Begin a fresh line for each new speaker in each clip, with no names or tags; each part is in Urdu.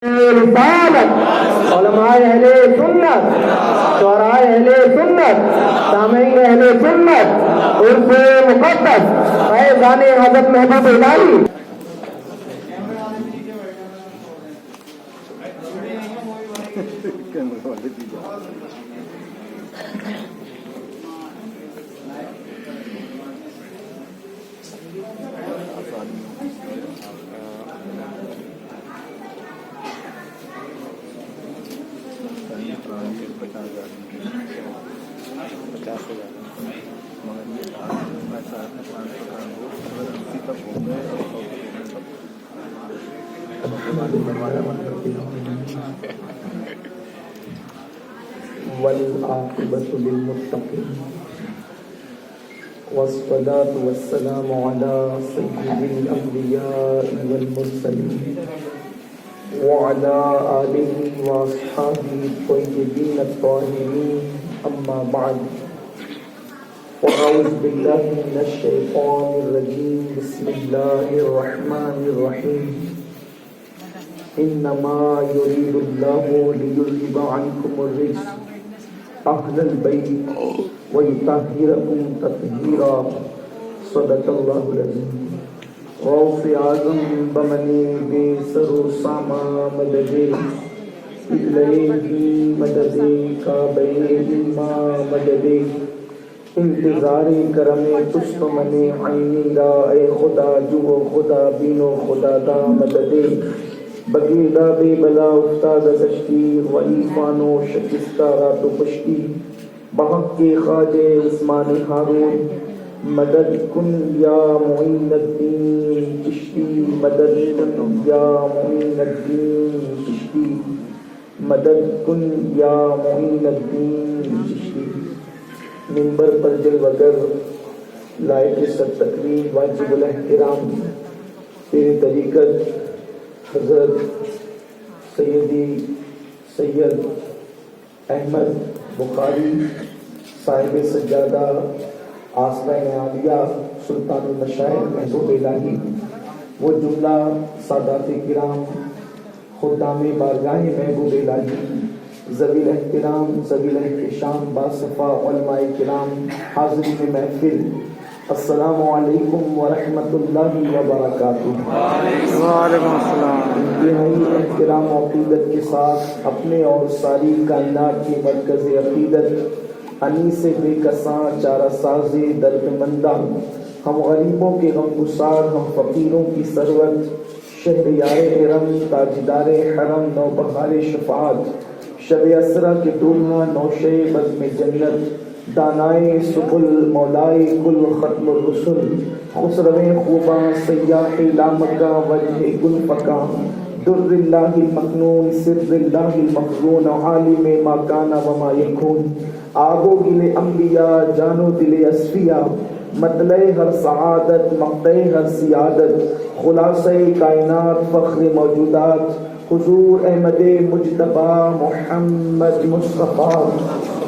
رسالت، علماء اہل سنت، شعراء اہل سنت، سامعین اہل سنت، عرف مقدس، فیضان حضرت محبوب الہی. والعاقبۃ للمتقین والصلاة والسلام علی سید الانبیاء والمرسلین وعلی آلہ واصحابہ الطیبین الطاہرین، اما بعد، اعوذ باللہ من الشیطان الرجیم، بسم اللہ الرحمن الرحیم. انما یرید اللہ لیذہب عنکم الرجس اہل البیت ویطہرکم تطہیرا. صدق اللہ العظیم. غوث اعظم بمنی بے سر و ساما مددے، الہی مددے کعبہ ایما مددے، انتظار کرم تست من عینی را، اے خدا جو خدا بینو خدا دا مددے. بگیردہ بے بلا افتاد کشتی، و ایفان و شکستہ رات و پشتی، بحق کے خواجہ عثمان ہارون، مدد کن یا معین الدین چشتی، مدد کن یا معین الدین چشتی، مدد کن یا معین الدین چشتی. منبر پر جلوگر لائق سر تقریر واجب الاحترام تیری طریقت حضرت سیدی سید احمد بخاری صاحب سجادہ آسرۂ عالیہ سلطان المشائخ محبوب الہی، وہ جملہ سادات کرام خدام بارگاہ محبوب الہی، ذوی الاحترام ذوی الاحتشام باصفا علماء کرام، حاضرین محفل، السلام علیکم ورحمۃ اللہ وبرکاتہ.
وعلیکم السلام.
انتہائی احترام و عقیدت کے ساتھ اپنے اور ساری کائنات کی مرکز عقیدت، انیس بے کساں چارہ ساز درد مندہ، ہم غریبوں کے غم گسار، ہم فقیروں کی ثروت، شہریار حرم تاجدار حرم نوبہار شفاعت، شب اسرا کے دولہا نوشے بزم جنت، دانائے سبل مولائے کل ختم الرسل، خسروِ خوباں سیاح لامکاں وجہ گل فکاں، در اللہ المکنون سر اللہ المخزون، عالم ما کان و ما یکون، آب و گل انبیاء جان و دل اصفیاء، مطلع ہر سعادت مقطع ہر سیادت، خلاصہ کائنات فخر موجودات، حضور احمد مجتبی محمد مصطفیٰ،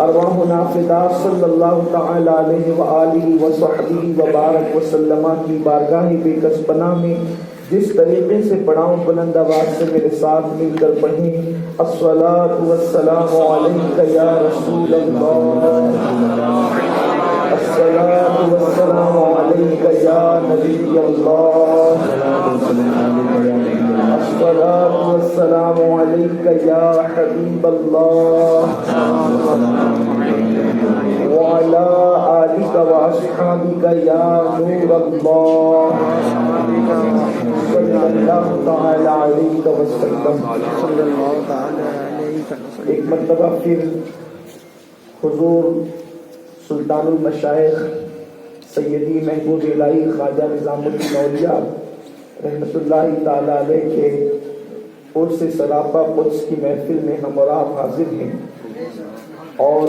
ارواحنا فدا صلی اللہ تعالی علیہ وآلہ وصحبہ وبارک وسلم کی بارگاہ بے کس پناہ میں جس طریقے سے پڑھاؤں بلند آواز سے میرے ساتھ مل کر پڑھیں. الصلاۃ والسلام علیک یا رسول اللہ، الصلاۃ والسلام علیک یا نبی اللہ، الصلاۃ والسلام علیک یا حبیب اللہ، وعلی آلک واصحابک یا نور اللہ، صلی اللہ تعالی علیہ وسلم. ایک مرتبہ پھر حضور سلطان المشائخ سیدی محبوب الہی خواجہ نظام الدین اولیاء رحمت اللہ تعالی علیہ کے عرس سراپا قدس کی محفل میں ہم اور آپ حاضر ہیں، اور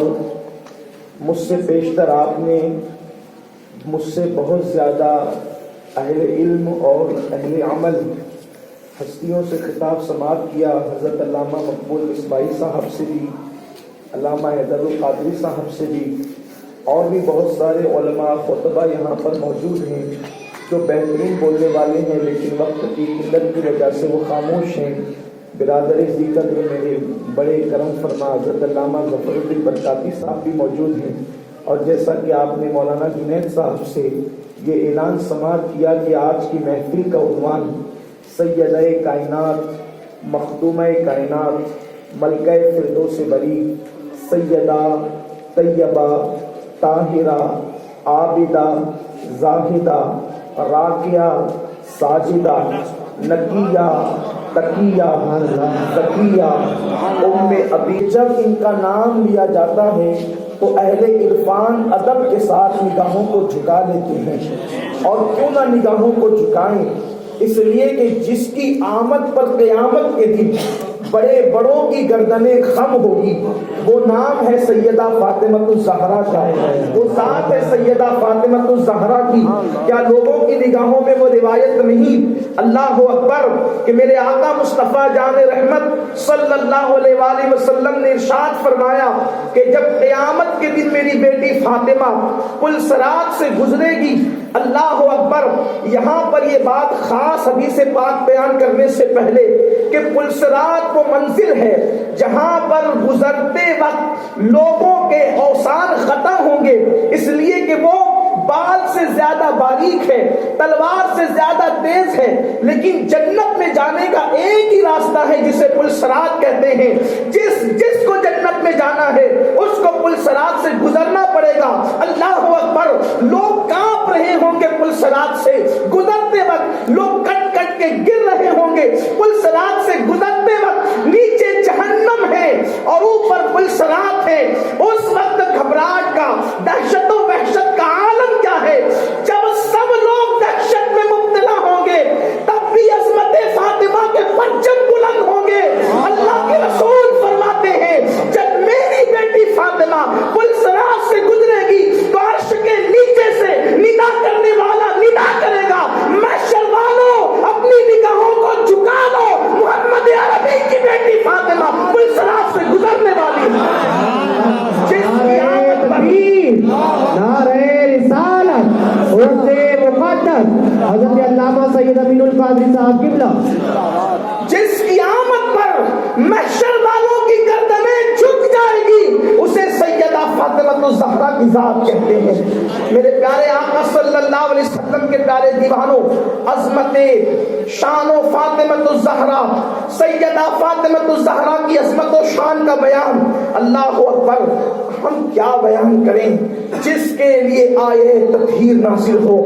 مجھ سے پیشتر آپ نے مجھ سے بہت زیادہ اہل علم اور اہل عمل ہستیوں سے خطاب سماعت کیا. حضرت علامہ مقبول مصباحی صاحب سے بھی، علامہ حیدر القادری صاحب سے بھی، اور بھی بہت سارے علماء خطبہ یہاں پر موجود ہیں جو بہترین بولنے والے ہیں، لیکن وقت کی قلت کی وجہ سے وہ خاموش ہیں. برادر ذکر میرے بڑے کرم فرما حضرت علامہ ظفر الدین برکاتی صاحب بھی موجود ہیں، اور جیسا کہ آپ نے مولانا جنید صاحب سے یہ اعلان سماعت کیا کہ آج کی محفل کا عنوان سیدہ کائنات، مخدومہ کائنات، ملکہ فردوس بری، سیدہ طیبہ طاہرہ عابدہ زاہدہ راکعہ ساجدہ نقیہ تقیہ تقیہ ام ابی، جب ان کا نام لیا جاتا ہے تو اہل عرفان ادب کے ساتھ نگاہوں کو جھکا لیتے ہیں، اور کیوں نہ نگاہوں کو جھکائیں، اس لیے کہ جس کی آمد پر قیامت کے دن بڑے بڑوں کی گردنیں خم ہوگی، وہ نام ہے سیدہ فاطمہ الزہرا کا، وہ ذات ہے سیدہ فاطمہ الزہرا کی۔ کیا لوگوں کی نگاہوں میں وہ روایت نہیں؟ اللہ اکبر کہ میرے آقا مصطفیٰ جان رحمت صلی اللہ علیہ وآلہ وسلم نے ارشاد فرمایا کہ جب قیامت کے دن میری بیٹی فاطمہ پل صراط سے گزرے گی، اللہ اکبر، یہاں پر یہ بات خاص حدیث پاک بیان کرنے سے پہلے کہ پل صراط وہ منزل ہے جہاں پر گزرتے وقت لوگوں کے اوسان خطا ہوں گے، اس لیے کہ وہ بال سے زیادہ باریک ہے، تلوار سے زیادہ تیز ہے، لیکن جنت میں جانے کا ایک ہی راستہ ہے جسے پل صراط کہتے ہیں۔ جس کو جنت میں جانا ہے اس کو پل صراط سے گزرنا پڑے گا۔ اللہ اکبر، لوگ کانپ رہے ہوں گے پل صراط سے گزرتے وقت، لوگ کٹ کٹ کے گر رہے ہوں گے پل صراط سے گزرتے وقت، نیچے جہنم ہے اور اوپر پل صراط ہے۔ اس وقت گھبراہٹ کا، دہشت و وحشت کا عالم کیا ہے؟ جب سب لوگ دہشت میں مبتلا ہوں گے تب بھی عظمت فاطمہ کے پرچم بلند ہوں گے۔ اللہ کے رسول فرماتے ہیں جب میری بیٹی فاطمہ پل صراط سے گزرے گی تو عرش کے نیچے سے ندا کرنے والا ندا کرے گا، محشر والوں اپنی نگاہوں کو جھکا لو، محمد عربی کی بیٹی فاطمہ پل صراط سے گزرنے والی ہے۔ جس کی آمد پر
نعرہ رسالت عرض مقدس حضرت علامہ سید امین القادری صاحب قبلہ،
جس کی آمد پر محشر والوں کی گردنیں جھک جائے گی، اسے سیدہ فاطمہ الزہرا کی ذات کہتے ہیں۔ میرے پیارے آقا صلی اللہ علیہ وسلم کے پیارے دیوانوں، عظمت شان و فاطمہ الزہرا، سیدہ فاطمہ الزہرا کی عظمت و شان کا بیان، اللہ اکبر، ہم کیا بیان کریں؟ جس کے لیے آئے تطہیر نازل ہو،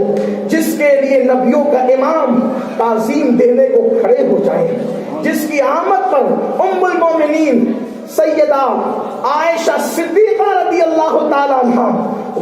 جس کے لیے نبیوں کا امام تعظیم دینے کو کھڑے ہو جائیں، جس کی آمد پر ام المومنین سیدہ عائشہ صدیقہ رضی اللہ تعالی عنہ،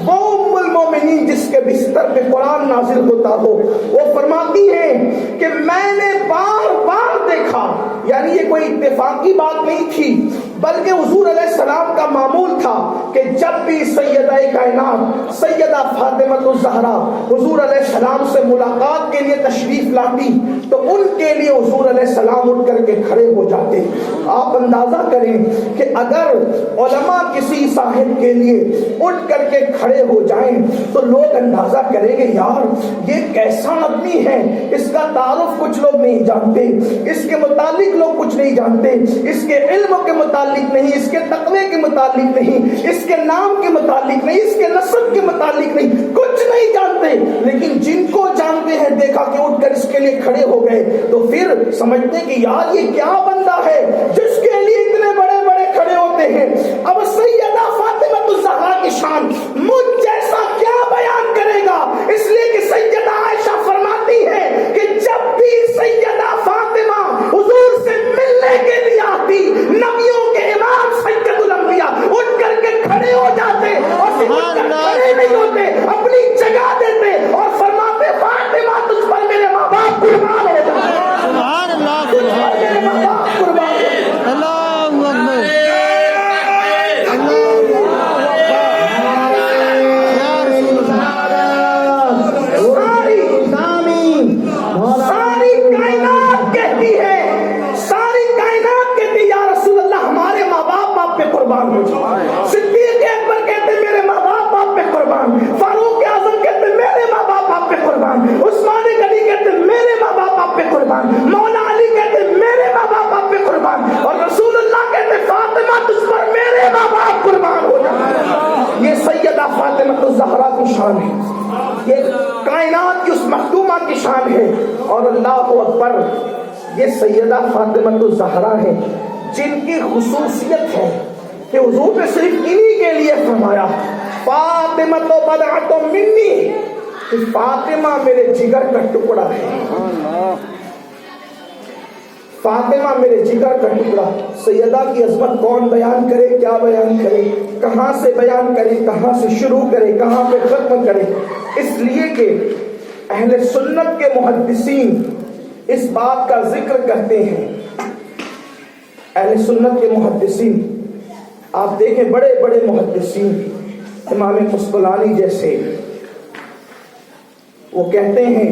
وہ ام المومنین جس کے بستر پہ قرآن نازل ہوتا ہو، وہ فرماتی ہیں کہ میں نے بار بار دیکھا، یعنی یہ کوئی اتفاقی بات نہیں تھی بلکہ حضور علیہ السلام کا معمول تھا کہ جب بھی سیدہ کائنات سیدہ فاطمہ الزہرا حضور علیہ السلام سے ملاقات کے لیے تشریف لاتی تو ان کے لیے حضور علیہ السلام اٹھ کر کے کھڑے ہو جاتے۔ آپ اندازہ کریں کہ اگر علماء کسی صاحب کے لیے اٹھ کر کے کھڑے ہو جائیں تو لوگ اندازہ کریں گے یار یہ کیسا آدمی ہے، اس کا تعارف کچھ لوگ نہیں جانتے، اس کے متعلق لوگ کچھ نہیں جانتے، اس کے علم کے متعلق نہیں، اس کے تقوی کے متعلق نہیں، اس کے نام کے متعلق نہیں، اس کے نسب کے متعلق نہیں، کچھ نہیں جانتے، لیکن جن کو جانتے ہیں دیکھا کہ اٹھ کر اس کے لیے کھڑے ہو گئے تو پھر سمجھتے کہ یار یہ کیا بندہ ہے جس کے لیے اتنے بڑے بڑے کھڑے ہوتے ہیں۔ اب سیدہ فاطمہ الزہرا کی شان مجھ جیسا کیا بیان کرے گا، اس لیے کہ سیدہ عائشہ فرماتی ہے کہ جب بھی سیدہ فاطمہ حضور سے ملنے کے لیے آتی، نبیوں کے امام سید الانبیاء اٹھ کر کے کھڑے ہو جاتے اور پھر اٹھ کر کھڑے نہیں ہوتے، اپنی جگہ دیتے اور فرماتے فاطمہ تجھ پر میرے ماں باپ قربان ہو جائے، تجھ پر میرے ماں باپ قربان ہو جائے۔ شان ہے، یہ کائنات کی اس مخدومہ کی شان ہے. اور اللہ اکبر، یہ سیدہ فاطمہ زہرا ہے جن کی خصوصیت ہے کہ حضور نے صرف انہی کے لیے فرمایا فاطمہ تو بضعۃ منی، کہ فاطمہ میرے جگر کا ٹکڑا ہے، فاطمہ میرے جگر کا ٹکڑا. سیدہ کی عظمت کون بیان کرے، کیا بیان کرے، کہاں سے بیان کرے، کہاں سے شروع کرے، کہاں پہ ختم کرے. اس لیے کہ اہل سنت کے محدثین اس بات کا ذکر کرتے ہیں. اہل سنت کے محدثین آپ دیکھیں، بڑے بڑے محدثین امام قسطلانی جیسے، وہ کہتے ہیں